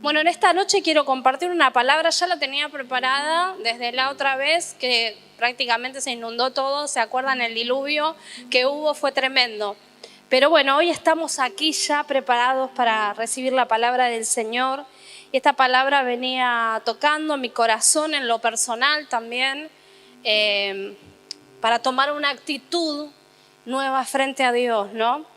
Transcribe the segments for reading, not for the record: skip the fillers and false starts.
Bueno, en esta noche quiero compartir una palabra, ya la tenía preparada desde la otra vez que prácticamente se inundó todo, ¿se acuerdan? El diluvio que hubo fue tremendo. Pero bueno, hoy estamos aquí ya preparados para recibir la palabra del Señor. Y esta palabra venía tocando mi corazón en lo personal también, para tomar una actitud nueva frente a Dios, ¿no?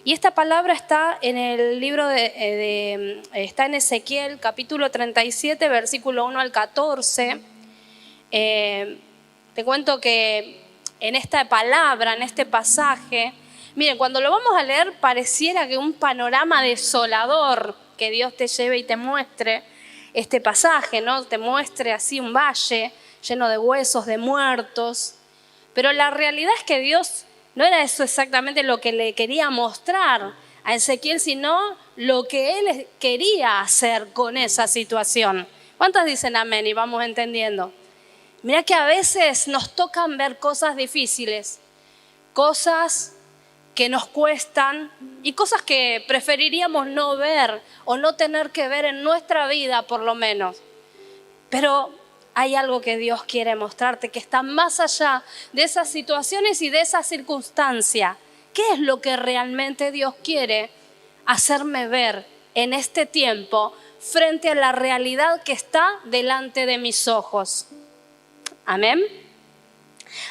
Y esta palabra está en el libro está en Ezequiel, capítulo 37, versículo 1 al 14. Te cuento que en esta palabra, en este pasaje, miren, cuando lo vamos a leer pareciera que un panorama desolador, que Dios te lleve y te muestre este pasaje, ¿no? Te muestre así un valle lleno de huesos, de muertos. Pero la realidad es que Dios no era eso exactamente lo que le quería mostrar a Ezequiel, sino lo que él quería hacer con esa situación. ¿Cuántos dicen amén? Y vamos entendiendo. Mira que a veces nos tocan ver cosas difíciles, cosas que nos cuestan y cosas que preferiríamos no ver o no tener que ver en nuestra vida por lo menos. Pero hay algo que Dios quiere mostrarte que está más allá de esas situaciones y de esa circunstancia. ¿Qué es lo que realmente Dios quiere hacerme ver en este tiempo frente a la realidad que está delante de mis ojos? Amén.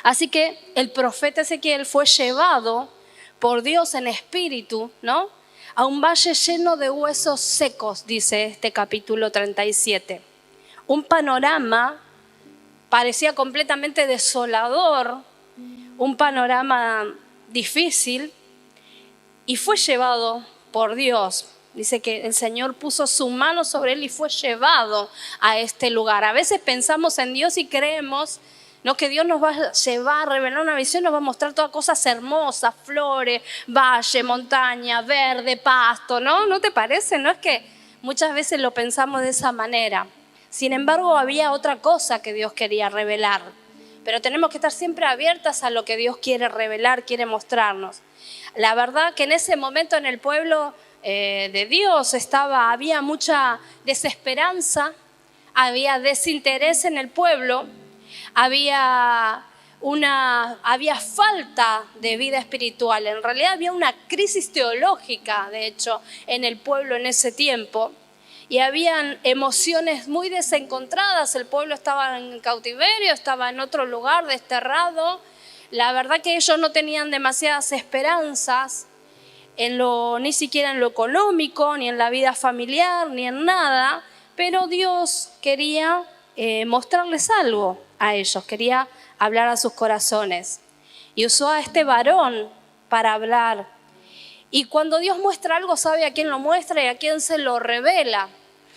Así que el profeta Ezequiel fue llevado por Dios en espíritu, ¿no?, a un valle lleno de huesos secos, dice este capítulo 37. Un panorama parecía completamente desolador, un panorama difícil, y fue llevado por Dios. Dice que el Señor puso su mano sobre él y fue llevado a este lugar. A veces pensamos en Dios y creemos, ¿no?, que Dios nos va a llevar a revelar una visión, nos va a mostrar todas cosas hermosas, flores, valle, montaña, verde, pasto, ¿no? ¿No te parece? No es que muchas veces lo pensamos de esa manera. Sin embargo, había otra cosa que Dios quería revelar. Pero tenemos que estar siempre abiertas a lo que Dios quiere revelar, quiere mostrarnos. La verdad que en ese momento en el pueblo de Dios había mucha desesperanza, había desinterés en el pueblo, había falta de vida espiritual. En realidad había una crisis teológica, de hecho, en el pueblo en ese tiempo. Y habían emociones muy desencontradas. El pueblo estaba en cautiverio, estaba en otro lugar, desterrado. La verdad que ellos no tenían demasiadas esperanzas ni siquiera en lo económico, ni en la vida familiar, ni en nada. Pero Dios quería mostrarles algo a ellos, quería hablar a sus corazones. Y usó a este varón para hablar. Y cuando Dios muestra algo, sabe a quién lo muestra y a quién se lo revela.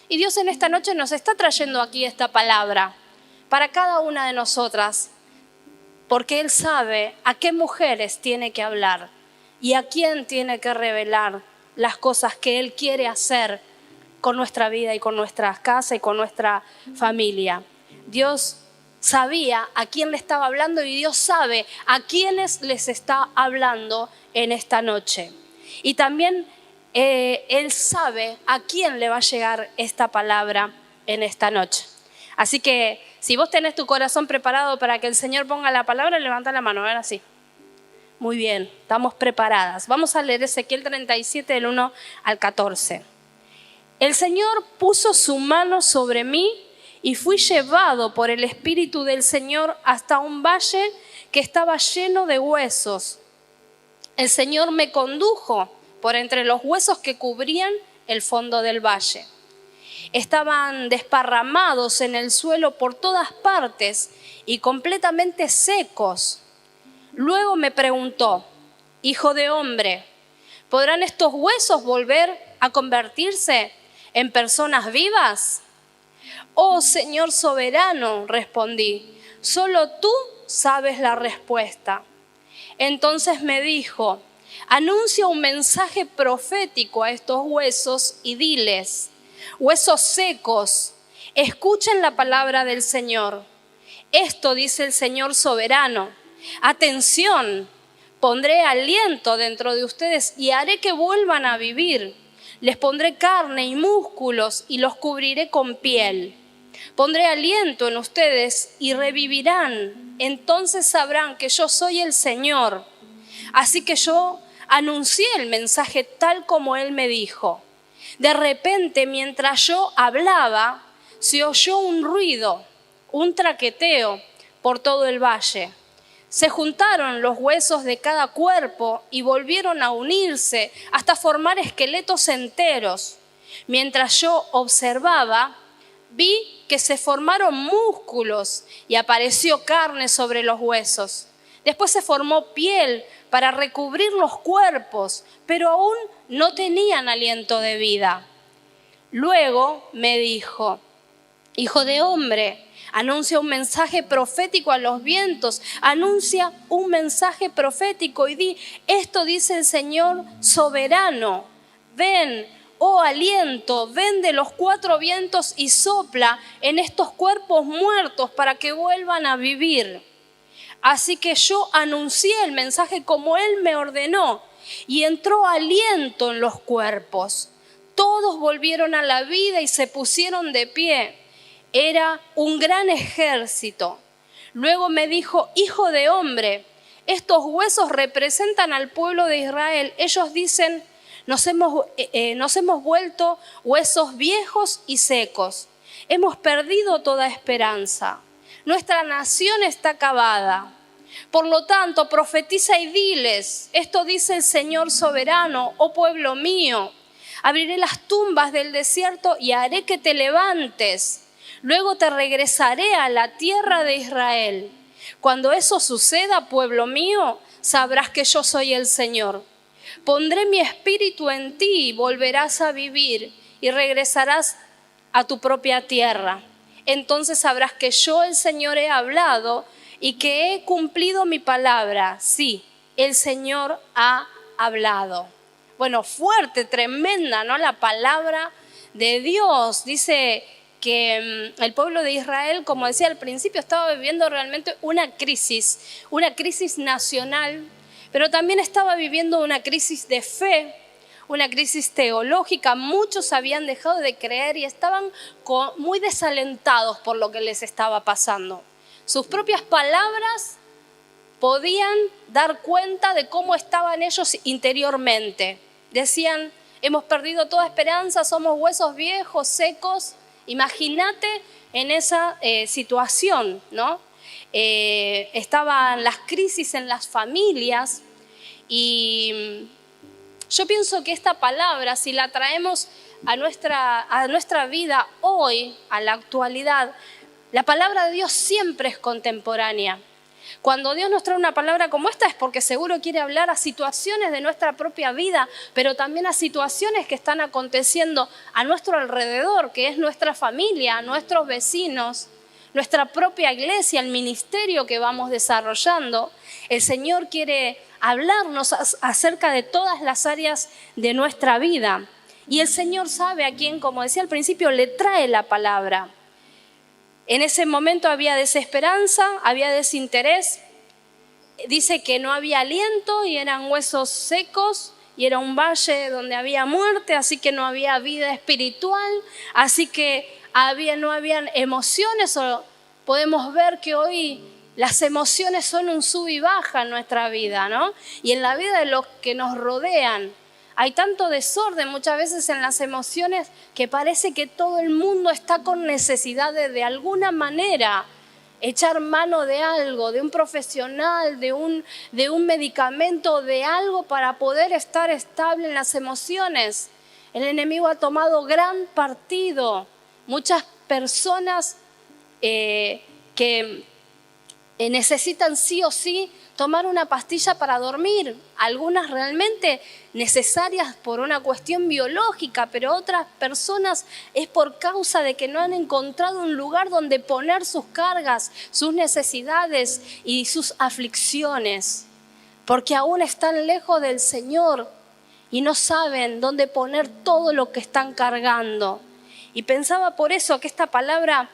Y Dios en esta noche nos está trayendo aquí esta palabra para cada una de nosotras, porque Él sabe a qué mujeres tiene que hablar y a quién tiene que revelar las cosas que Él quiere hacer con nuestra vida y con nuestras casas y con nuestra familia. Dios sabía a quién le estaba hablando y Dios sabe a quiénes les está hablando en esta noche. Y también Él sabe a quién le va a llegar esta palabra en esta noche. Así que si vos tenés tu corazón preparado para que el Señor ponga la palabra, levanta la mano, ahora sí. Muy bien, estamos preparadas. Vamos a leer Ezequiel 37 del 1 al 14. El Señor puso su mano sobre mí y fui llevado por el Espíritu del Señor hasta un valle que estaba lleno de huesos. El Señor me condujo por entre los huesos que cubrían el fondo del valle. Estaban desparramados en el suelo por todas partes y completamente secos. Luego me preguntó: Hijo de hombre, ¿podrán estos huesos volver a convertirse en personas vivas? Oh Señor soberano, respondí, solo tú sabes la respuesta. Entonces me dijo: anuncia un mensaje profético a estos huesos y diles: huesos secos, escuchen la palabra del Señor. Esto dice el Señor soberano: atención, pondré aliento dentro de ustedes y haré que vuelvan a vivir. Les pondré carne y músculos y los cubriré con piel. Pondré aliento en ustedes y revivirán. Entonces sabrán que yo soy el Señor. Así que yo anuncié el mensaje tal como Él me dijo. De repente, mientras yo hablaba, se oyó un ruido, un traqueteo por todo el valle. Se juntaron los huesos de cada cuerpo y volvieron a unirse hasta formar esqueletos enteros. Mientras yo observaba, vi que se formaron músculos y apareció carne sobre los huesos. Después se formó piel para recubrir los cuerpos, pero aún no tenían aliento de vida. Luego me dijo: Hijo de hombre, anuncia un mensaje profético a los vientos, anuncia un mensaje profético y di: esto dice el Señor soberano. Ven, oh aliento, ven de los 4 vientos y sopla en estos cuerpos muertos para que vuelvan a vivir. Así que yo anuncié el mensaje como Él me ordenó y entró aliento en los cuerpos. Todos volvieron a la vida y se pusieron de pie. Era un gran ejército. Luego me dijo: Hijo de hombre, estos huesos representan al pueblo de Israel. Ellos dicen: nos hemos vuelto huesos viejos y secos. Hemos perdido toda esperanza. Nuestra nación está acabada. Por lo tanto, profetiza y diles: esto dice el Señor soberano, oh pueblo mío. Abriré las tumbas del desierto y haré que te levantes. Luego te regresaré a la tierra de Israel. Cuando eso suceda, pueblo mío, sabrás que yo soy el Señor. Pondré mi espíritu en ti y volverás a vivir y regresarás a tu propia tierra. Entonces sabrás que yo, el Señor, he hablado y que he cumplido mi palabra. Sí, el Señor ha hablado. Bueno, fuerte, tremenda, ¿no? La palabra de Dios. Dice que el pueblo de Israel, como decía al principio, estaba viviendo realmente una crisis nacional, pero también estaba viviendo una crisis de fe, una crisis teológica. Muchos habían dejado de creer y estaban muy desalentados por lo que les estaba pasando. Sus propias palabras podían dar cuenta de cómo estaban ellos interiormente. Decían: hemos perdido toda esperanza, somos huesos viejos, secos. Imagínate en esa situación, ¿no? Estaban las crisis en las familias y yo pienso que esta palabra, si la traemos a nuestra vida hoy, a la actualidad, la palabra de Dios siempre es contemporánea. Cuando Dios nos trae una palabra como esta es porque seguro quiere hablar a situaciones de nuestra propia vida, pero también a situaciones que están aconteciendo a nuestro alrededor, que es nuestra familia, nuestros vecinos, nuestra propia iglesia, el ministerio que vamos desarrollando. El Señor quiere hablarnos acerca de todas las áreas de nuestra vida. Y el Señor sabe a quién, como decía al principio, le trae la palabra. En ese momento había desesperanza, había desinterés. Dice que no había aliento y eran huesos secos y era un valle donde había muerte, así que no había vida espiritual, así que no habían emociones. Podemos ver que hoy las emociones son un sub y baja en nuestra vida, ¿no? Y en la vida de los que nos rodean. Hay tanto desorden muchas veces en las emociones que parece que todo el mundo está con necesidad de alguna manera echar mano de algo, de un profesional, de un medicamento, de algo para poder estar estable en las emociones. El enemigo ha tomado gran partido. Muchas personas que necesitan sí o sí tomar una pastilla para dormir, algunas realmente necesarias por una cuestión biológica, pero otras personas es por causa de que no han encontrado un lugar donde poner sus cargas, sus necesidades y sus aflicciones, porque aún están lejos del Señor y no saben dónde poner todo lo que están cargando. Y pensaba por eso que esta palabra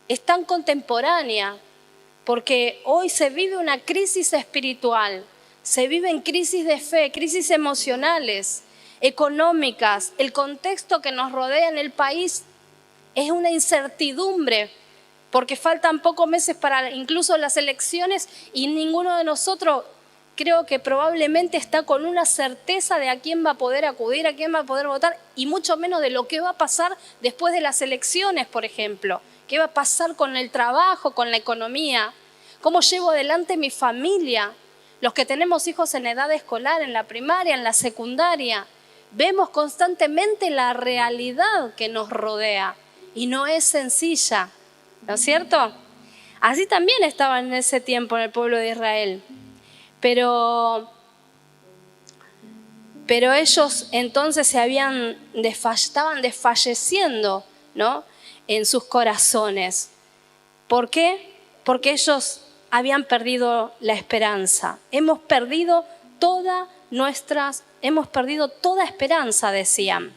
es tan contemporánea, porque hoy se vive una crisis espiritual, se viven crisis de fe, crisis emocionales. económicas, el contexto que nos rodea en el país es una incertidumbre, porque faltan pocos meses para incluso las elecciones y ninguno de nosotros creo que probablemente está con una certeza de a quién va a poder acudir, a quién va a poder votar y mucho menos de lo que va a pasar después de las elecciones, por ejemplo. ¿Qué va a pasar con el trabajo, con la economía? ¿Cómo llevo adelante mi familia? Los que tenemos hijos en edad escolar, en la primaria, en la secundaria, vemos constantemente la realidad que nos rodea y no es sencilla, ¿no es cierto? Así también estaban en ese tiempo en el pueblo de Israel. Pero ellos entonces estaban desfalleciendo, ¿no?, en sus corazones. ¿Por qué? Porque ellos habían perdido la esperanza. Hemos perdido toda esperanza, decían.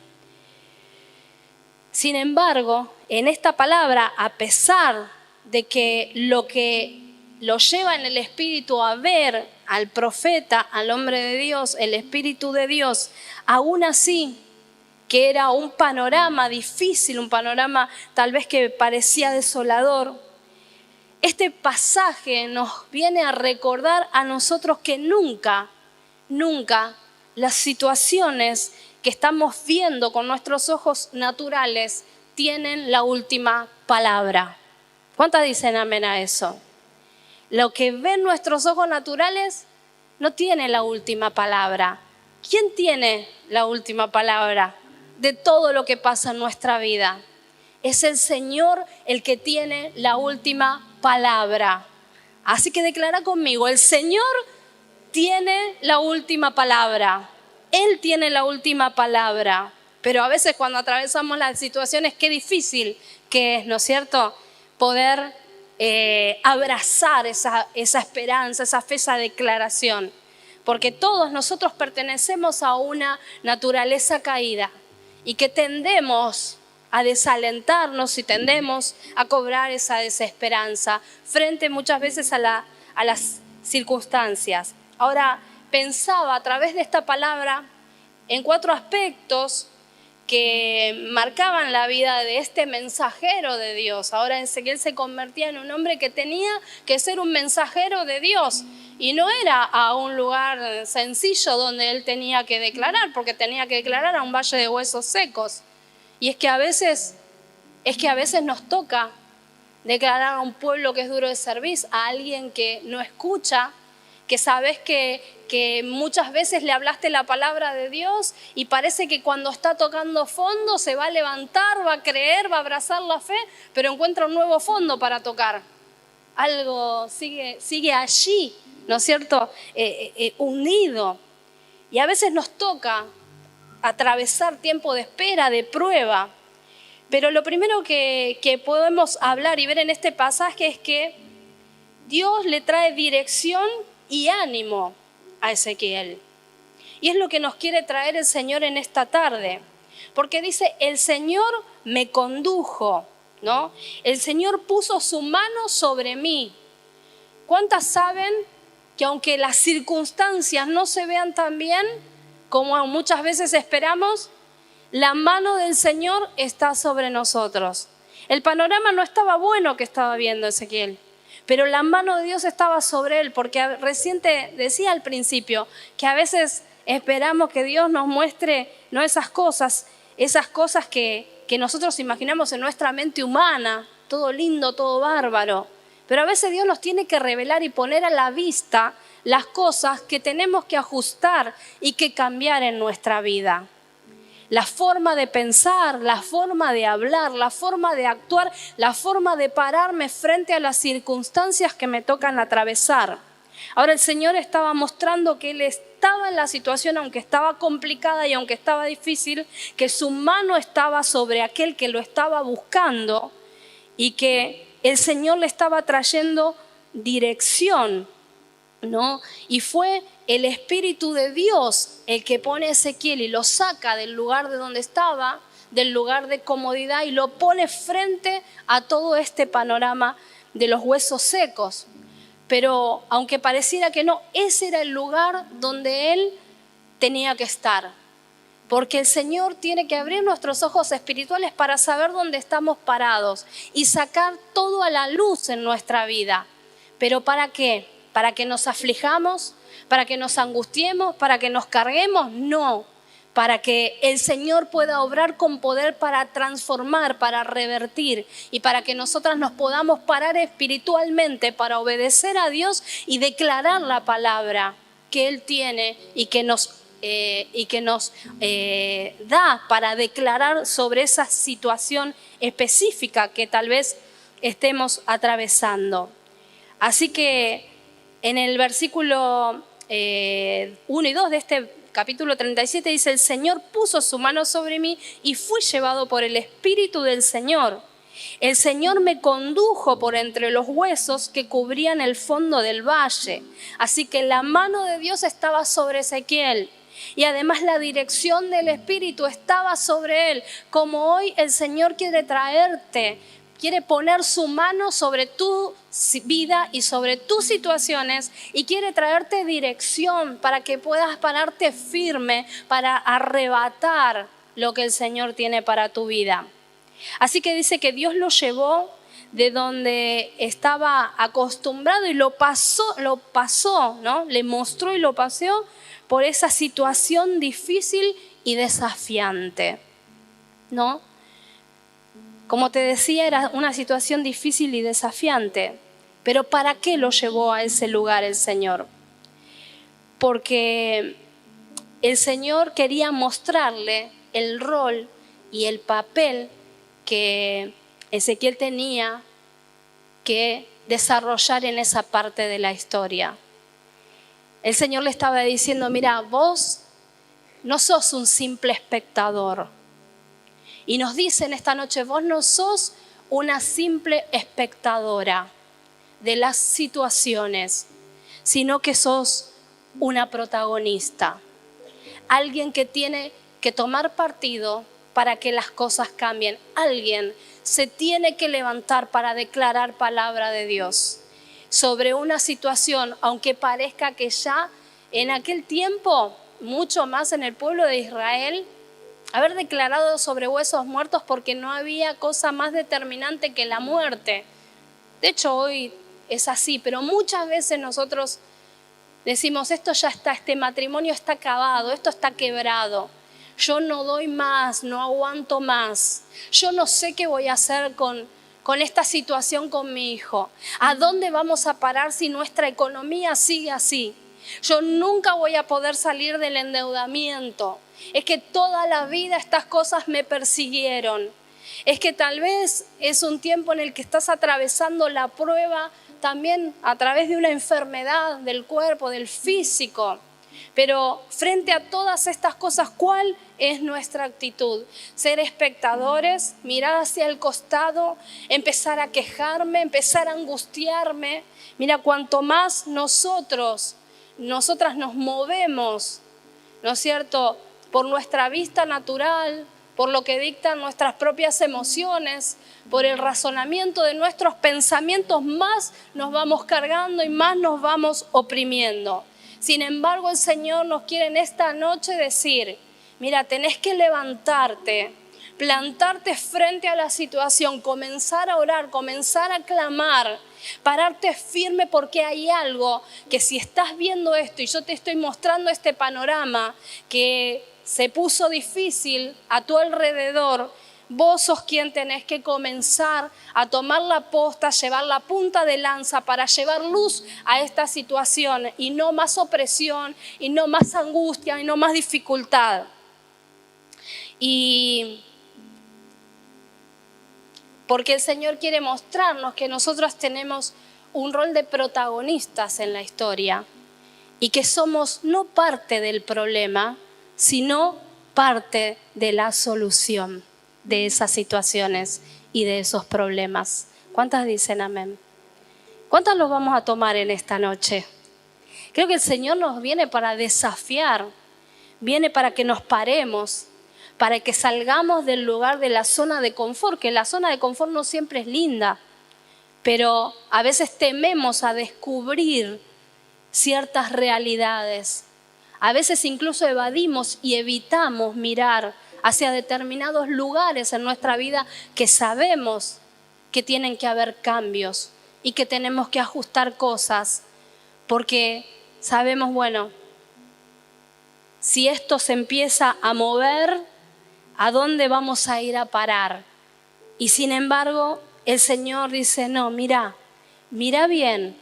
Sin embargo, en esta palabra, a pesar de que lo lleva en el Espíritu a ver al profeta, al hombre de Dios, el Espíritu de Dios, aún así, que era un panorama difícil, un panorama tal vez que parecía desolador, este pasaje nos viene a recordar a nosotros que nunca las situaciones que estamos viendo con nuestros ojos naturales tienen la última palabra. ¿Cuántas dicen amén a eso? Lo que ven nuestros ojos naturales no tiene la última palabra. ¿Quién tiene la última palabra de todo lo que pasa en nuestra vida? Es el Señor el que tiene la última palabra. Así que declara conmigo, el Señor tiene la última palabra. Él tiene la última palabra. Pero a veces cuando atravesamos las situaciones, qué difícil que es, ¿no es cierto?, poder abrazar esa esperanza, esa fe, esa declaración. Porque todos nosotros pertenecemos a una naturaleza caída y que tendemos a desalentarnos y tendemos a cobrar esa desesperanza frente muchas veces a las circunstancias. Ahora, pensaba a través de esta palabra en 4 aspectos que marcaban la vida de este mensajero de Dios. Ahora Ezequiel se convertía en un hombre que tenía que ser un mensajero de Dios y no era a un lugar sencillo donde él tenía que declarar, porque tenía que declarar a un valle de huesos secos. Y es que a veces nos toca declarar a un pueblo que es duro de servir, a alguien que no escucha, que sabes que muchas veces le hablaste la palabra de Dios y parece que cuando está tocando fondo se va a levantar, va a creer, va a abrazar la fe, pero encuentra un nuevo fondo para tocar. Algo sigue allí, ¿no es cierto?, unido. Y a veces nos toca atravesar tiempo de espera, de prueba. Pero lo primero que podemos hablar y ver en este pasaje es que Dios le trae dirección y ánimo a Ezequiel. Y es lo que nos quiere traer el Señor en esta tarde. Porque dice, el Señor me condujo, ¿no? El Señor puso su mano sobre mí. ¿Cuántas saben que aunque las circunstancias no se vean tan bien como muchas veces esperamos, la mano del Señor está sobre nosotros? El panorama no estaba bueno que estaba viendo Ezequiel, pero la mano de Dios estaba sobre él, porque recién te decía al principio que a veces esperamos que Dios nos muestre no esas cosas que nosotros imaginamos en nuestra mente humana, todo lindo, todo bárbaro. Pero a veces Dios nos tiene que revelar y poner a la vista las cosas que tenemos que ajustar y que cambiar en nuestra vida. La forma de pensar, la forma de hablar, la forma de actuar, la forma de pararme frente a las circunstancias que me tocan atravesar. Ahora el Señor estaba mostrando que Él estaba en la situación, aunque estaba complicada y aunque estaba difícil, que su mano estaba sobre aquel que lo estaba buscando y que el Señor le estaba trayendo dirección, ¿no? Y fue el Espíritu de Dios el que pone a Ezequiel y lo saca del lugar de donde estaba, del lugar de comodidad, y lo pone frente a todo este panorama de los huesos secos. Pero aunque pareciera que no, ese era el lugar donde él tenía que estar. Porque el Señor tiene que abrir nuestros ojos espirituales para saber dónde estamos parados y sacar todo a la luz en nuestra vida. ¿Pero para qué? ¿Para que nos aflijamos? ¿Para que nos angustiemos? ¿Para que nos carguemos? No. Para que el Señor pueda obrar con poder para transformar, para revertir y para que nosotras nos podamos parar espiritualmente para obedecer a Dios y declarar la palabra que Él tiene y que nos da para declarar sobre esa situación específica que tal vez estemos atravesando. Así que en el versículo 1 y 2 de este capítulo 37 dice: el Señor puso su mano sobre mí y fui llevado por el Espíritu del Señor. El Señor me condujo por entre los huesos que cubrían el fondo del valle. Así que la mano de Dios estaba sobre Ezequiel. Y además la dirección del Espíritu estaba sobre él. Como hoy el Señor quiere traerte, quiere poner su mano sobre tu vida y sobre tus situaciones y quiere traerte dirección para que puedas pararte firme para arrebatar lo que el Señor tiene para tu vida. Así que dice que Dios lo llevó de donde estaba acostumbrado y lo pasó, ¿no? Le mostró y lo paseó por esa situación difícil y desafiante, ¿no? Como te decía, era una situación difícil y desafiante. Pero ¿para qué lo llevó a ese lugar el Señor? Porque el Señor quería mostrarle el rol y el papel que Ezequiel tenía que desarrollar en esa parte de la historia. El Señor le estaba diciendo: mira, vos no sos un simple espectador. Y nos dicen esta noche: vos no sos una simple espectadora de las situaciones, sino que sos una protagonista. Alguien que tiene que tomar partido para que las cosas cambien. Alguien se tiene que levantar para declarar palabra de Dios sobre una situación, aunque parezca que ya en aquel tiempo, mucho más en el pueblo de Israel, haber declarado sobre huesos muertos, porque no había cosa más determinante que la muerte. De hecho, hoy es así, pero muchas veces nosotros decimos: esto ya está, este matrimonio está acabado, esto está quebrado. Yo no doy más, no aguanto más. Yo no sé qué voy a hacer con esta situación con mi hijo. ¿A dónde vamos a parar si nuestra economía sigue así? Yo nunca voy a poder salir del endeudamiento. Es que toda la vida estas cosas me persiguieron. Es que tal vez es un tiempo en el que estás atravesando la prueba también a través de una enfermedad del cuerpo, del físico. Pero frente a todas estas cosas, ¿cuál es nuestra actitud? Ser espectadores, mirar hacia el costado, empezar a quejarme, empezar a angustiarme. Mira, cuanto más nosotras nos movemos, ¿no es cierto?, por nuestra vista natural, por lo que dictan nuestras propias emociones, por el razonamiento de nuestros pensamientos, más nos vamos cargando y más nos vamos oprimiendo. Sin embargo, el Señor nos quiere en esta noche decir: mira, tenés que levantarte, plantarte frente a la situación, comenzar a orar, comenzar a clamar, pararte firme, porque hay algo que, si estás viendo esto y yo te estoy mostrando este panorama que se puso difícil a tu alrededor, vos sos quien tenés que comenzar a tomar la posta, llevar la punta de lanza para llevar luz a esta situación, y no más opresión, y no más angustia, y no más dificultad. Y porque el Señor quiere mostrarnos que nosotros tenemos un rol de protagonistas en la historia y que somos no parte del problema, sino parte de la solución de esas situaciones y de esos problemas. ¿Cuántas dicen amén? ¿Cuántas los vamos a tomar en esta noche? Creo que el Señor nos viene para desafiar, viene para que nos paremos, para que salgamos del lugar de la zona de confort, que la zona de confort no siempre es linda, pero a veces tememos a descubrir ciertas realidades, A veces incluso evadimos y evitamos mirar hacia determinados lugares en nuestra vida que sabemos que tienen que haber cambios y que tenemos que ajustar cosas, porque sabemos, bueno, si esto se empieza a mover, ¿a dónde vamos a ir a parar? Y sin embargo, el Señor dice, no, mira bien,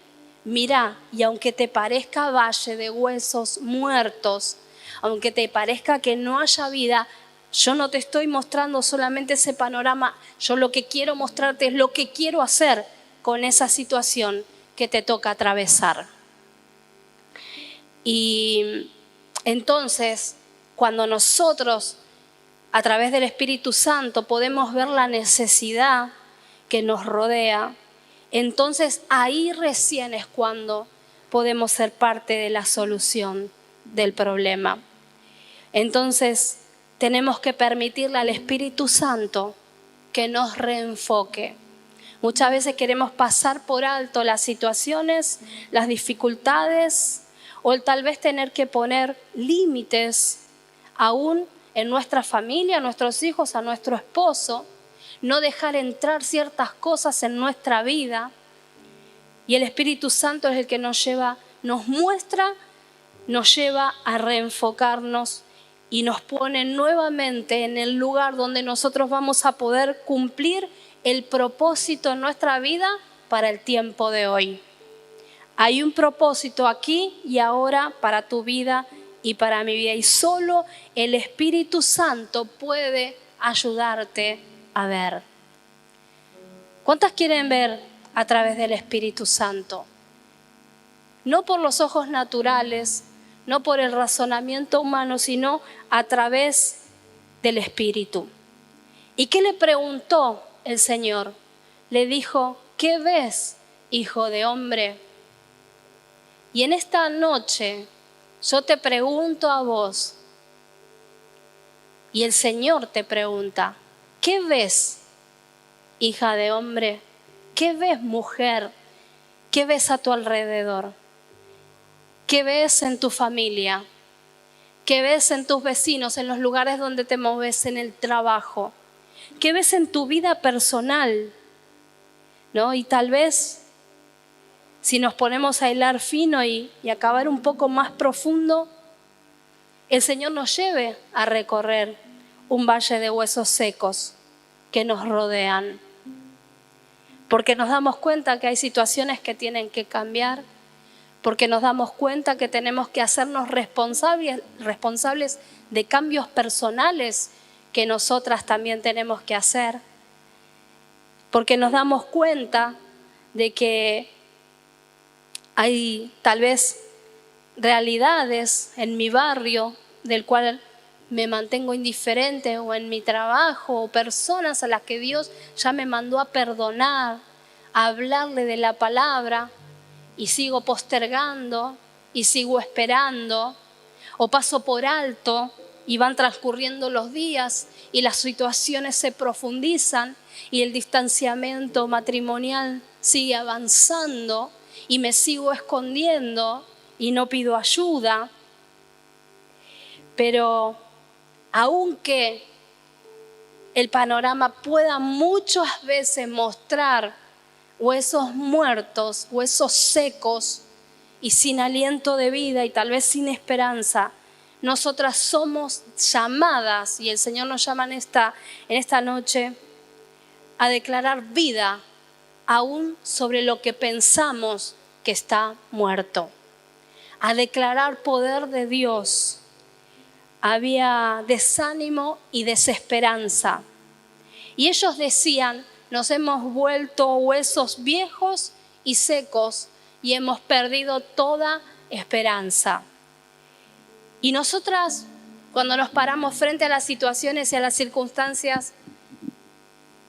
mira, y aunque te parezca valle de huesos muertos, aunque te parezca que no haya vida, yo no te estoy mostrando solamente ese panorama, yo lo que quiero mostrarte es lo que quiero hacer con esa situación que te toca atravesar. Y entonces, cuando nosotros, a través del Espíritu Santo, podemos ver la necesidad que nos rodea, entonces ahí recién es cuando podemos ser parte de la solución del problema. Entonces, tenemos que permitirle al Espíritu Santo que nos reenfoque. Muchas veces queremos pasar por alto las situaciones, las dificultades, o tal vez tener que poner límites aún en nuestra familia, a nuestros hijos, a nuestro esposo, no dejar entrar ciertas cosas en nuestra vida. Y el Espíritu Santo es el que nos muestra, nos lleva a reenfocarnos y nos pone nuevamente en el lugar donde nosotros vamos a poder cumplir el propósito en nuestra vida para el tiempo de hoy. Hay un propósito aquí y ahora para tu vida y para mi vida. Y solo el Espíritu Santo puede ayudarte a ver. ¿Cuántas quieren ver a través del Espíritu Santo? No por los ojos naturales, no por el razonamiento humano, sino a través del Espíritu. ¿Y qué le preguntó el Señor? Le dijo, ¿qué ves, hijo de hombre? Y en esta noche yo te pregunto a vos, y el Señor te pregunta, ¿qué ves, hija de hombre? ¿Qué ves, mujer? ¿Qué ves a tu alrededor? ¿Qué ves en tu familia? ¿Qué ves en tus vecinos, en los lugares donde te mueves, en el trabajo? ¿Qué ves en tu vida personal? ¿No? Y tal vez, si nos ponemos a hilar fino y acabar un poco más profundo, el Señor nos lleve a recorrer un valle de huesos secos que nos rodean. Porque nos damos cuenta que hay situaciones que tienen que cambiar, porque nos damos cuenta que tenemos que hacernos responsables de cambios personales que nosotras también tenemos que hacer, porque nos damos cuenta de que hay tal vez realidades en mi barrio del cual me mantengo indiferente, o en mi trabajo, o personas a las que Dios ya me mandó a perdonar, a hablarle de la palabra, y sigo postergando y sigo esperando, o paso por alto y van transcurriendo los días y las situaciones se profundizan y el distanciamiento matrimonial sigue avanzando y me sigo escondiendo y no pido ayuda. Pero aunque el panorama pueda muchas veces mostrar huesos muertos, huesos secos y sin aliento de vida y tal vez sin esperanza, nosotras somos llamadas, y el Señor nos llama en esta noche, a declarar vida aún sobre lo que pensamos que está muerto, a declarar poder de Dios. Había desánimo y desesperanza, y ellos decían, nos hemos vuelto huesos viejos y secos y hemos perdido toda esperanza. Y nosotras, cuando nos paramos frente a las situaciones y a las circunstancias,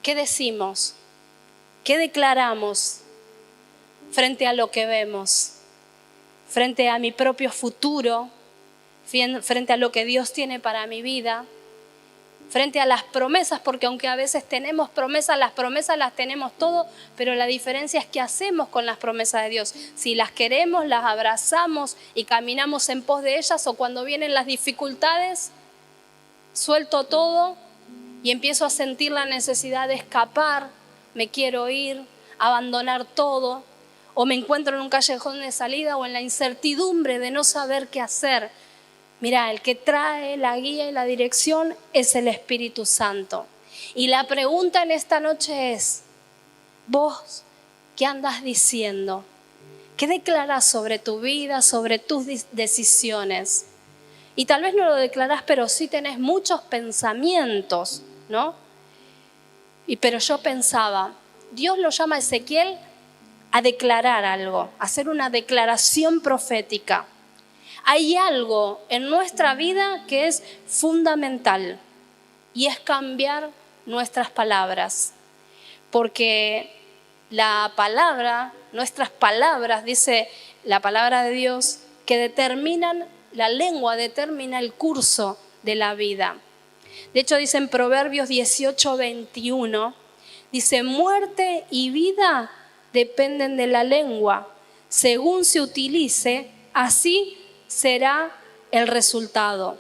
¿qué decimos? ¿Qué declaramos frente a lo que vemos? Frente a mi propio futuro, frente a lo que Dios tiene para mi vida. frente a las promesas, porque aunque a veces tenemos promesas las tenemos todo, pero la diferencia es qué hacemos con las promesas de Dios. Si las queremos, las abrazamos y caminamos en pos de ellas, o cuando vienen las dificultades, suelto todo y empiezo a sentir la necesidad de escapar, me quiero ir, abandonar todo, o me encuentro en un callejón de salida o en la incertidumbre de no saber qué hacer. Mira, el que trae la guía y la dirección es el Espíritu Santo. Y la pregunta en esta noche es, ¿vos qué andas diciendo? ¿Qué declarás sobre tu vida, sobre tus decisiones? Y tal vez no lo declarás, pero sí tenés muchos pensamientos, ¿no? Pero yo pensaba, Dios lo llama a Ezequiel a declarar algo, a hacer una declaración profética. Hay algo en nuestra vida que es fundamental y es cambiar nuestras palabras. Porque la palabra, nuestras palabras, dice la palabra de Dios, que determinan, la lengua determina el curso de la vida. De hecho dice en Proverbios 18:21, dice, muerte y vida dependen de la lengua. Según se utilice, así será el resultado.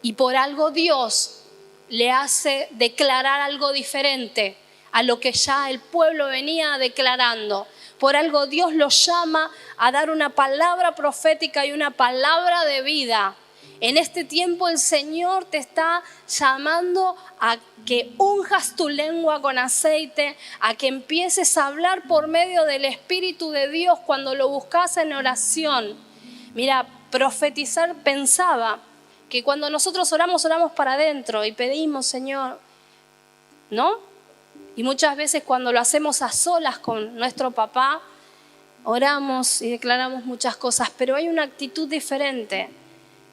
Y por algo Dios le hace declarar algo diferente a lo que ya el pueblo venía declarando. Por algo Dios lo llama a dar una palabra profética y una palabra de vida. En este tiempo el Señor te está llamando a que unjas tu lengua con aceite, a que empieces a hablar por medio del Espíritu de Dios cuando lo buscas en oración. Mira, profetizar, pensaba que cuando nosotros oramos para adentro y pedimos, Señor, ¿no? Y muchas veces cuando lo hacemos a solas con nuestro papá, oramos y declaramos muchas cosas, pero hay una actitud diferente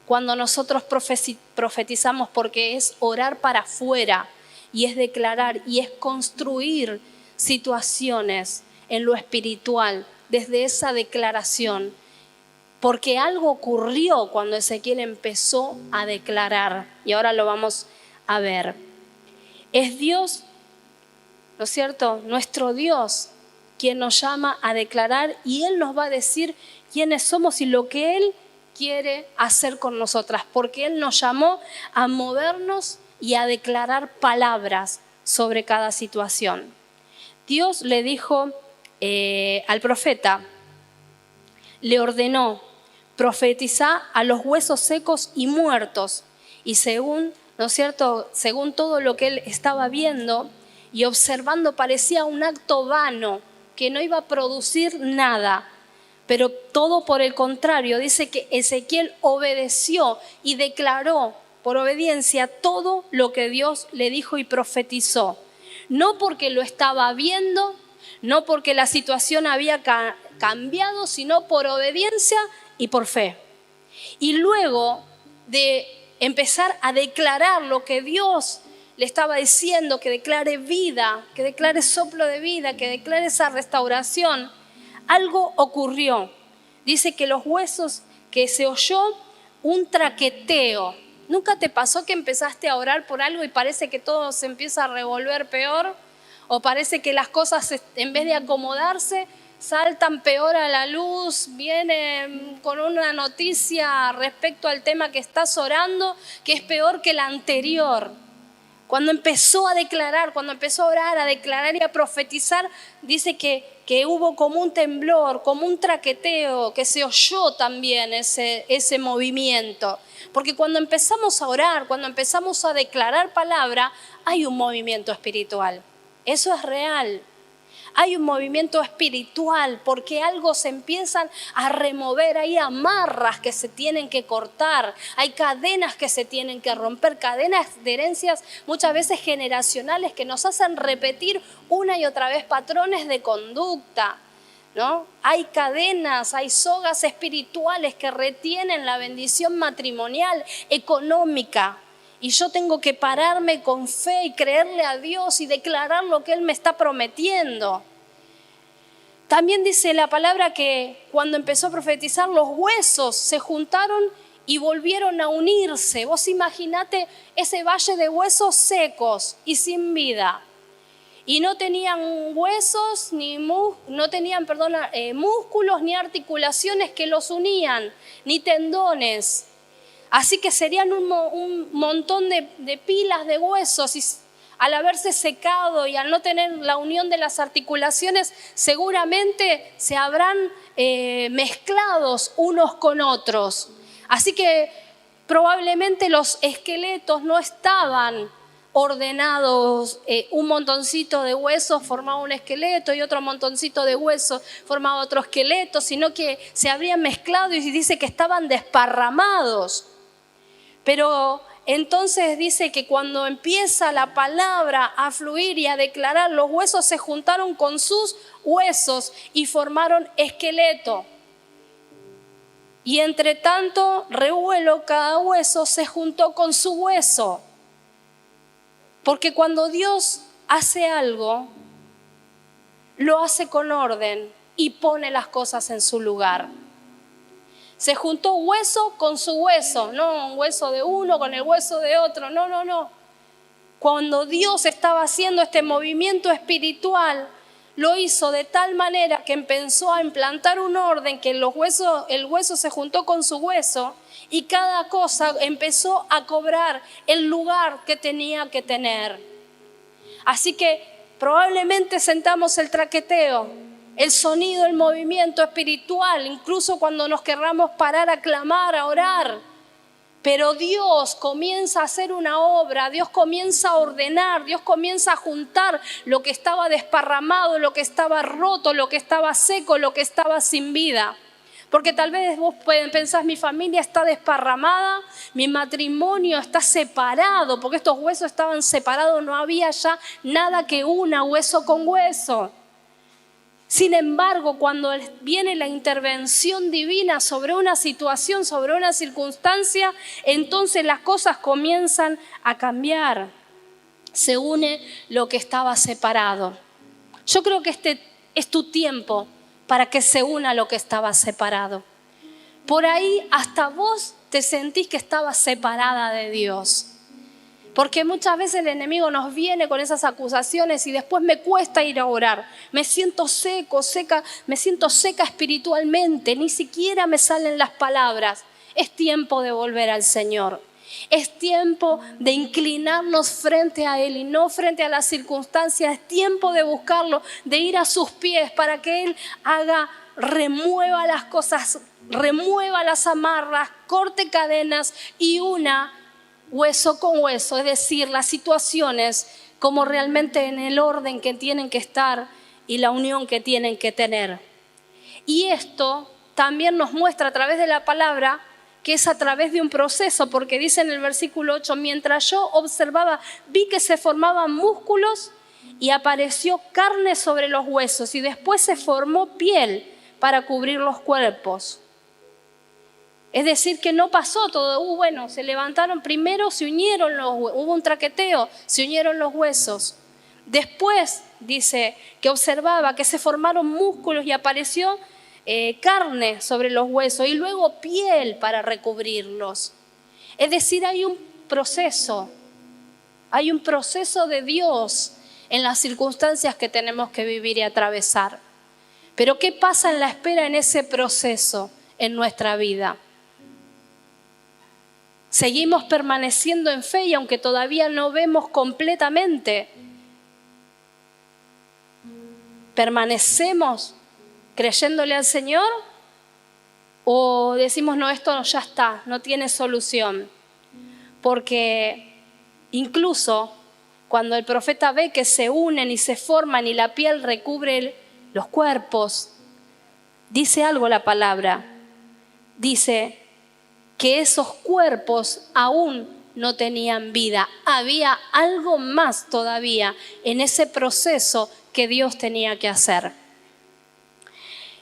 cuando nosotros profetizamos, porque es orar para afuera y es declarar y es construir situaciones en lo espiritual desde esa declaración. Porque algo ocurrió cuando Ezequiel empezó a declarar y ahora lo vamos a ver. Es Dios, ¿no es cierto? Nuestro Dios quien nos llama a declarar y Él nos va a decir quiénes somos y lo que Él quiere hacer con nosotras, porque Él nos llamó a movernos y a declarar palabras sobre cada situación. Dios le dijo al profeta, le ordenó, profetizá a los huesos secos y muertos. Y según, ¿no es cierto?, según todo lo que él estaba viendo y observando, parecía un acto vano que no iba a producir nada. Pero todo por el contrario, dice que Ezequiel obedeció y declaró por obediencia todo lo que Dios le dijo y profetizó. No porque lo estaba viendo, no porque la situación había cambiado, sino por obediencia y por fe. Y luego de empezar a declarar lo que Dios le estaba diciendo, que declare vida, que declare soplo de vida, que declare esa restauración, algo ocurrió. Dice que los huesos, que se oyó un traqueteo. ¿Nunca te pasó que empezaste a orar por algo y parece que todo se empieza a revolver peor? ¿O parece que las cosas, en vez de acomodarse, saltan peor a la luz? Viene con una noticia respecto al tema que estás orando, que es peor que la anterior. Cuando empezó a declarar, cuando empezó a orar, a declarar y a profetizar, dice que hubo como un temblor, como un traqueteo, que se oyó también ese movimiento. Porque cuando empezamos a orar, cuando empezamos a declarar palabra, hay un movimiento espiritual. Eso es real. Hay un movimiento espiritual porque algo se empiezan a remover, hay amarras que se tienen que cortar, hay cadenas que se tienen que romper, cadenas de herencias muchas veces generacionales que nos hacen repetir una y otra vez patrones de conducta, ¿no? Hay cadenas, hay sogas espirituales que retienen la bendición matrimonial, económica. Y yo tengo que pararme con fe y creerle a Dios y declarar lo que Él me está prometiendo. También dice la palabra que cuando empezó a profetizar, los huesos se juntaron y volvieron a unirse. Vos imaginate ese valle de huesos secos y sin vida. Y no tenían huesos, músculos ni articulaciones que los unían, ni tendones. Así que serían un montón de pilas de huesos, y al haberse secado y al no tener la unión de las articulaciones, seguramente se habrán mezclados unos con otros. Así que probablemente los esqueletos no estaban ordenados, un montoncito de huesos formaba un esqueleto y otro montoncito de huesos formaba otro esqueleto, sino que se habrían mezclado y dice que estaban desparramados. Pero entonces dice que cuando empieza la palabra a fluir y a declarar, los huesos se juntaron con sus huesos y formaron esqueleto. Y entre tanto revuelo, cada hueso se juntó con su hueso. Porque cuando Dios hace algo, lo hace con orden y pone las cosas en su lugar. Se juntó hueso con su hueso, no un hueso de uno con el hueso de otro, no. Cuando Dios estaba haciendo este movimiento espiritual, lo hizo de tal manera que empezó a implantar un orden, que el hueso se juntó con su hueso y cada cosa empezó a cobrar el lugar que tenía que tener. Así que probablemente sentamos el traqueteo, el sonido, el movimiento espiritual, incluso cuando nos querramos parar a clamar, a orar. Pero Dios comienza a hacer una obra, Dios comienza a ordenar, Dios comienza a juntar lo que estaba desparramado, lo que estaba roto, lo que estaba seco, lo que estaba sin vida. Porque tal vez vos pensás, mi familia está desparramada, mi matrimonio está separado, porque estos huesos estaban separados, no había ya nada que una hueso con hueso. Sin embargo, cuando viene la intervención divina sobre una situación, sobre una circunstancia, entonces las cosas comienzan a cambiar. Se une lo que estaba separado. Yo creo que este es tu tiempo para que se una lo que estaba separado. Por ahí hasta vos te sentís que estabas separada de Dios. Porque muchas veces el enemigo nos viene con esas acusaciones y después me cuesta ir a orar. Me siento seca espiritualmente, ni siquiera me salen las palabras. Es tiempo de volver al Señor. Es tiempo de inclinarnos frente a Él y no frente a las circunstancias. Es tiempo de buscarlo, de ir a sus pies para que Él remueva las cosas, remueva las amarras, corte cadenas y una hueso con hueso, es decir, las situaciones como realmente en el orden que tienen que estar y la unión que tienen que tener. Y esto también nos muestra a través de la palabra que es a través de un proceso, porque dice en el versículo 8, mientras yo observaba, vi que se formaban músculos y apareció carne sobre los huesos y después se formó piel para cubrir los cuerpos. Es decir, que no pasó todo, se levantaron primero, se unieron hubo un traqueteo, se unieron los huesos. Después dice que observaba que se formaron músculos y apareció carne sobre los huesos y luego piel para recubrirlos. Es decir, hay un proceso de Dios en las circunstancias que tenemos que vivir y atravesar. Pero ¿qué pasa en la espera en ese proceso en nuestra vida? Seguimos permaneciendo en fe y aunque todavía no vemos completamente, ¿permanecemos creyéndole al Señor? ¿O decimos, no, esto ya está, no tiene solución? Porque incluso cuando el profeta ve que se unen y se forman y la piel recubre los cuerpos, dice algo la palabra. Dice que esos cuerpos aún no tenían vida. Había algo más todavía en ese proceso que Dios tenía que hacer.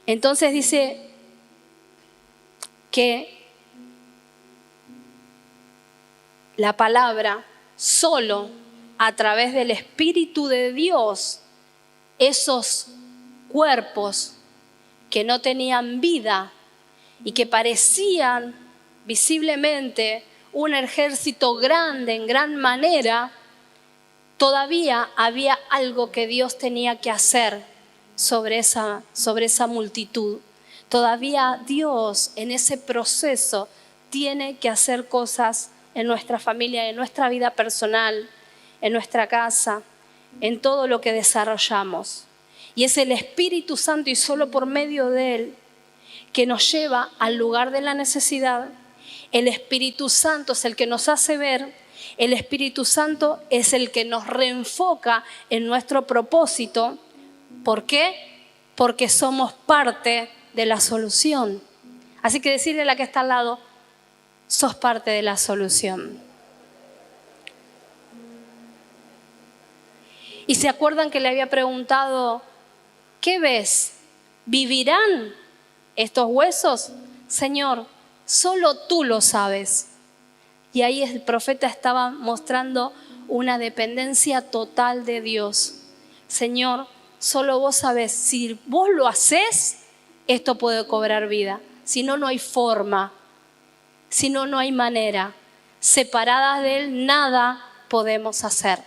Entonces dice que la palabra solo a través del Espíritu de Dios, esos cuerpos que no tenían vida y que parecían visiblemente un ejército grande, en gran manera, todavía había algo que Dios tenía que hacer sobre esa multitud. Todavía Dios en ese proceso tiene que hacer cosas en nuestra familia, en nuestra vida personal, en nuestra casa, en todo lo que desarrollamos. Y es el Espíritu Santo, y solo por medio de Él, que nos lleva al lugar de la necesidad. El Espíritu Santo es el que nos hace ver. El Espíritu Santo es el que nos reenfoca en nuestro propósito. ¿Por qué? Porque somos parte de la solución. Así que decirle a la que está al lado, sos parte de la solución. Y se acuerdan que le había preguntado, ¿qué ves? ¿Vivirán estos huesos? Señor, solo tú lo sabes. Y ahí el profeta estaba mostrando una dependencia total de Dios. Señor, solo vos sabés, si vos lo hacés, esto puede cobrar vida. Si no, no hay forma. Si no, no hay manera. Separadas de Él, nada podemos hacer.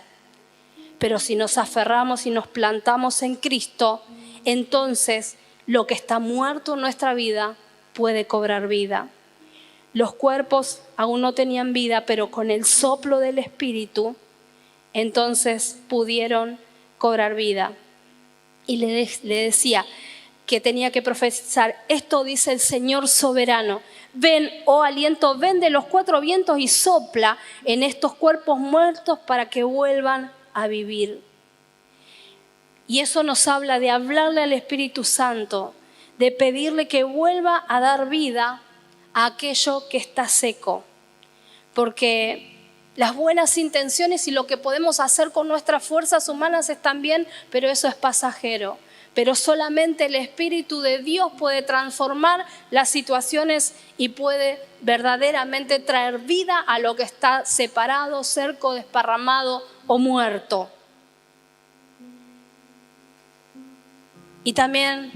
Pero si nos aferramos y nos plantamos en Cristo, entonces lo que está muerto en nuestra vida puede cobrar vida. Los cuerpos aún no tenían vida, pero con el soplo del Espíritu, entonces pudieron cobrar vida. Y le decía que tenía que profetizar, esto dice el Señor soberano, ven, oh aliento, ven de los cuatro vientos y sopla en estos cuerpos muertos para que vuelvan a vivir. Y eso nos habla de hablarle al Espíritu Santo, de pedirle que vuelva a dar vida a aquello que está seco. Porque las buenas intenciones y lo que podemos hacer con nuestras fuerzas humanas están bien, pero eso es pasajero. Pero solamente el Espíritu de Dios puede transformar las situaciones y puede verdaderamente traer vida a lo que está separado, cerco, desparramado o muerto. Y también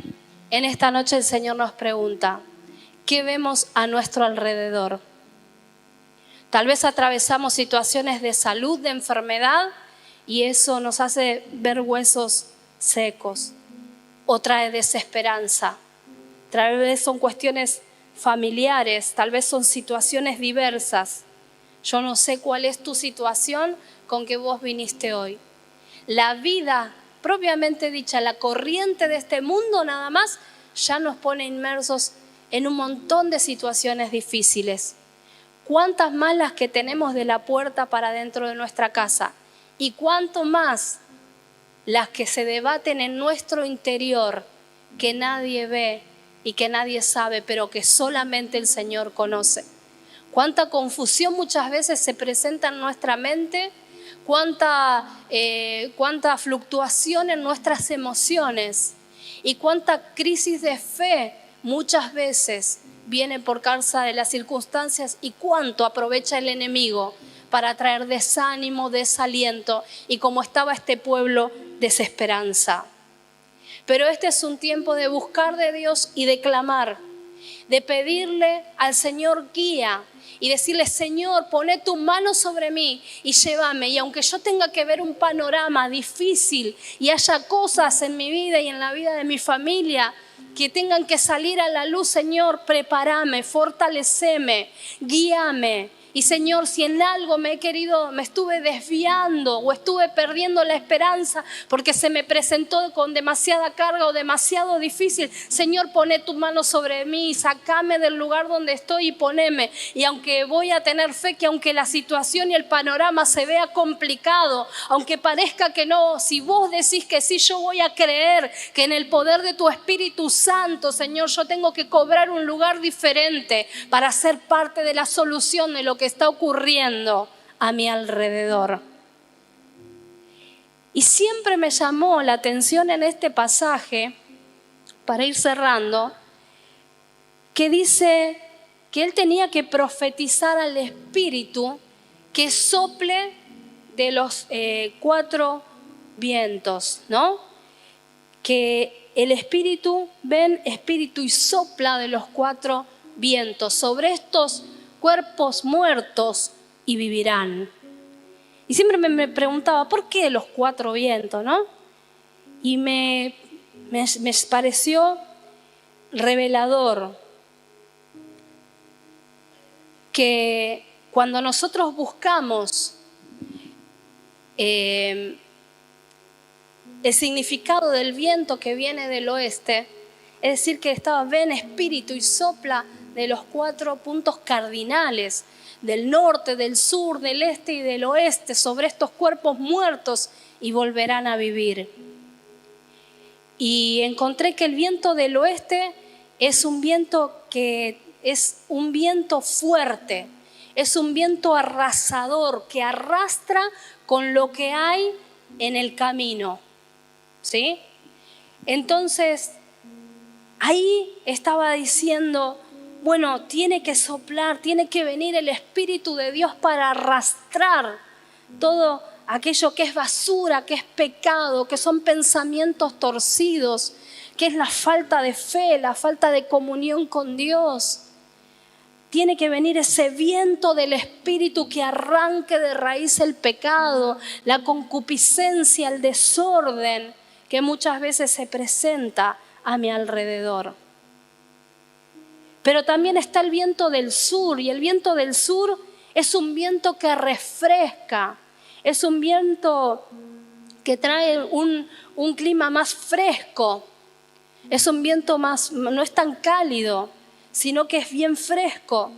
en esta noche el Señor nos pregunta, ¿qué vemos a nuestro alrededor? Tal vez atravesamos situaciones de salud, de enfermedad, y eso nos hace ver huesos secos. O trae desesperanza. Tal vez son cuestiones familiares, tal vez son situaciones diversas. Yo no sé cuál es tu situación con que vos viniste hoy. La vida propiamente dicha, la corriente de este mundo nada más, ya nos pone inmersos en un montón de situaciones difíciles. ¿Cuántas más las que tenemos de la puerta para dentro de nuestra casa? ¿Y cuánto más las que se debaten en nuestro interior, que nadie ve y que nadie sabe, pero que solamente el Señor conoce? Cuánta confusión muchas veces se presenta en nuestra mente, cuánta fluctuación en nuestras emociones y cuánta crisis de fe muchas veces viene por causa de las circunstancias, y cuánto aprovecha el enemigo para traer desánimo, desaliento y, como estaba este pueblo, desesperanza. Pero este es un tiempo de buscar de Dios y de clamar, de pedirle al Señor guía y decirle, Señor, poné tu mano sobre mí y llévame. Y aunque yo tenga que ver un panorama difícil y haya cosas en mi vida y en la vida de mi familia que tengan que salir a la luz, Señor, prepárame, fortaleceme, guíame. Y Señor, si en algo me estuve desviando o estuve perdiendo la esperanza porque se me presentó con demasiada carga o demasiado difícil, Señor, poné tu mano sobre mí y sacame del lugar donde estoy y poneme. Y aunque voy a tener fe que aunque la situación y el panorama se vea complicado, aunque parezca que no, si vos decís que sí, yo voy a creer que en el poder de tu Espíritu Santo, Señor, yo tengo que cobrar un lugar diferente para ser parte de la solución de lo que está ocurriendo a mi alrededor. Y siempre me llamó la atención en este pasaje, para ir cerrando, que dice que él tenía que profetizar al Espíritu que sople de los 4 vientos, ¿no? Que el Espíritu, ven, Espíritu y sopla de los 4 vientos sobre estos cuerpos muertos y vivirán. Y siempre me preguntaba, ¿por qué los 4 vientos, no? Y me pareció revelador que cuando nosotros buscamos el significado del viento que viene del oeste, es decir, que ven espíritu y sopla de los 4 puntos cardinales, del norte, del sur, del este y del oeste, sobre estos cuerpos muertos, y volverán a vivir. Y encontré que el viento del oeste es un viento que es un viento fuerte, es un viento arrasador que arrastra con lo que hay en el camino, ¿sí? Entonces, ahí estaba diciendo, bueno, tiene que soplar, tiene que venir el Espíritu de Dios para arrastrar todo aquello que es basura, que es pecado, que son pensamientos torcidos, que es la falta de fe, la falta de comunión con Dios. Tiene que venir ese viento del Espíritu que arranque de raíz el pecado, la concupiscencia, el desorden que muchas veces se presenta a mi alrededor. Pero también está el viento del sur, y el viento del sur es un viento que refresca, es un viento que trae un clima más fresco, es un viento no es tan cálido, sino que es bien fresco.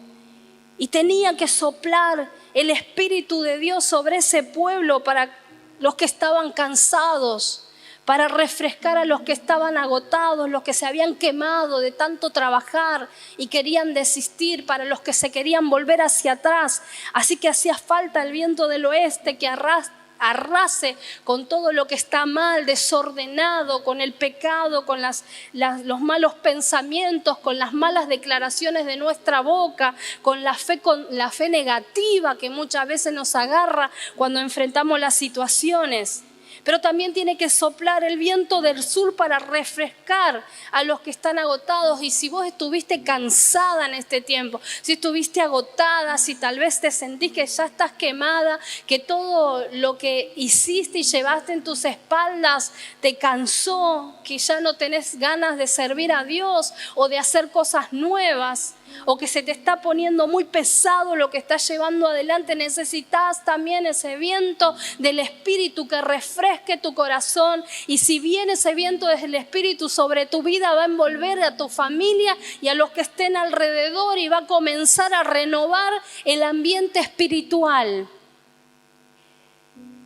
Y tenía que soplar el Espíritu de Dios sobre ese pueblo para los que estaban cansados, para refrescar a los que estaban agotados, los que se habían quemado de tanto trabajar y querían desistir, para los que se querían volver hacia atrás. Así que hacía falta el viento del oeste que arrase con todo lo que está mal, desordenado, con el pecado, con los malos pensamientos, con las malas declaraciones de nuestra boca, con la fe negativa que muchas veces nos agarra cuando enfrentamos las situaciones. Pero también tiene que soplar el viento del sur para refrescar a los que están agotados. Y si vos estuviste cansada en este tiempo, si estuviste agotada, si tal vez te sentís que ya estás quemada, que todo lo que hiciste y llevaste en tus espaldas te cansó, que ya no tenés ganas de servir a Dios o de hacer cosas nuevas, o que se te está poniendo muy pesado lo que estás llevando adelante, necesitas también ese viento del Espíritu que refresque tu corazón. Y si viene ese viento del Espíritu sobre tu vida, va a envolver a tu familia y a los que estén alrededor, y va a comenzar a renovar el ambiente espiritual.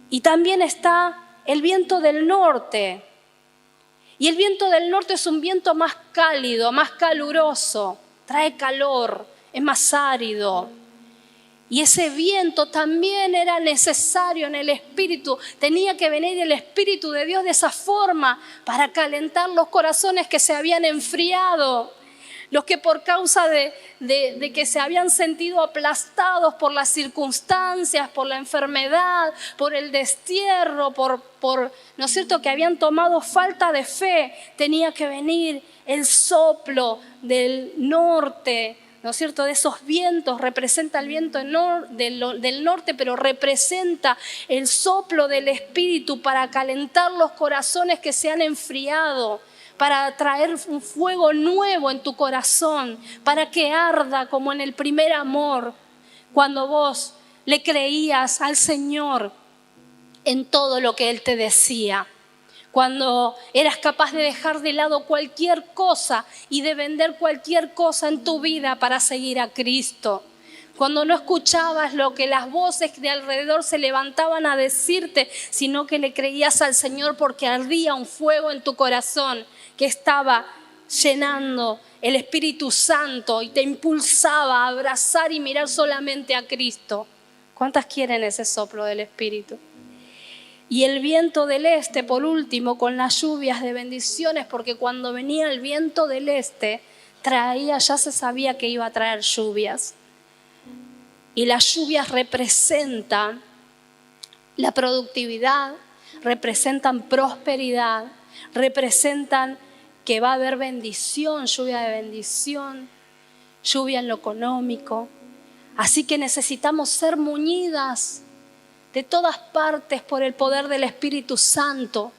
Y también está el viento del norte. Y el viento del norte es un viento más cálido, más caluroso. Trae calor, es más árido. Y ese viento también era necesario en el Espíritu. Tenía que venir el Espíritu de Dios de esa forma para calentar los corazones que se habían enfriado. Los que por causa de que se habían sentido aplastados por las circunstancias, por la enfermedad, por el destierro, ¿no es cierto?, que habían tomado falta de fe, tenía que venir el soplo del norte, ¿no es cierto?, de esos vientos. Representa el viento del norte, pero representa el soplo del Espíritu para calentar los corazones que se han enfriado, para traer un fuego nuevo en tu corazón, para que arda como en el primer amor, cuando vos le creías al Señor en todo lo que Él te decía. Cuando eras capaz de dejar de lado cualquier cosa y de vender cualquier cosa en tu vida para seguir a Cristo. Cuando no escuchabas lo que las voces de alrededor se levantaban a decirte, sino que le creías al Señor porque ardía un fuego en tu corazón que estaba llenando el Espíritu Santo y te impulsaba a abrazar y mirar solamente a Cristo. ¿Cuántas quieren ese soplo del Espíritu? Y el viento del este, por último, con las lluvias de bendiciones, porque cuando venía el viento del este, ya se sabía que iba a traer lluvias. Y las lluvias representan la productividad, representan prosperidad, representan que va a haber bendición, lluvia de bendición, lluvia en lo económico. Así que necesitamos ser muñidas de todas partes por el poder del Espíritu Santo,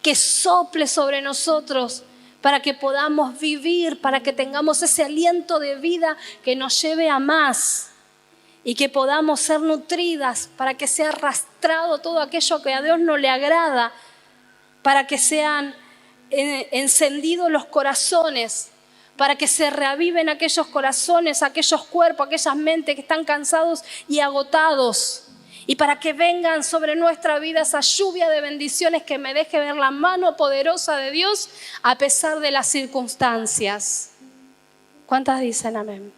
que sople sobre nosotros para que podamos vivir, para que tengamos ese aliento de vida que nos lleve a más y que podamos ser nutridas, para que sea arrastrado todo aquello que a Dios no le agrada, para que sean encendidos los corazones, para que se reaviven aquellos corazones, aquellos cuerpos, aquellas mentes que están cansados y agotados. Y para que vengan sobre nuestra vida esa lluvia de bendiciones que me deje ver la mano poderosa de Dios a pesar de las circunstancias. ¿Cuántas dicen amén?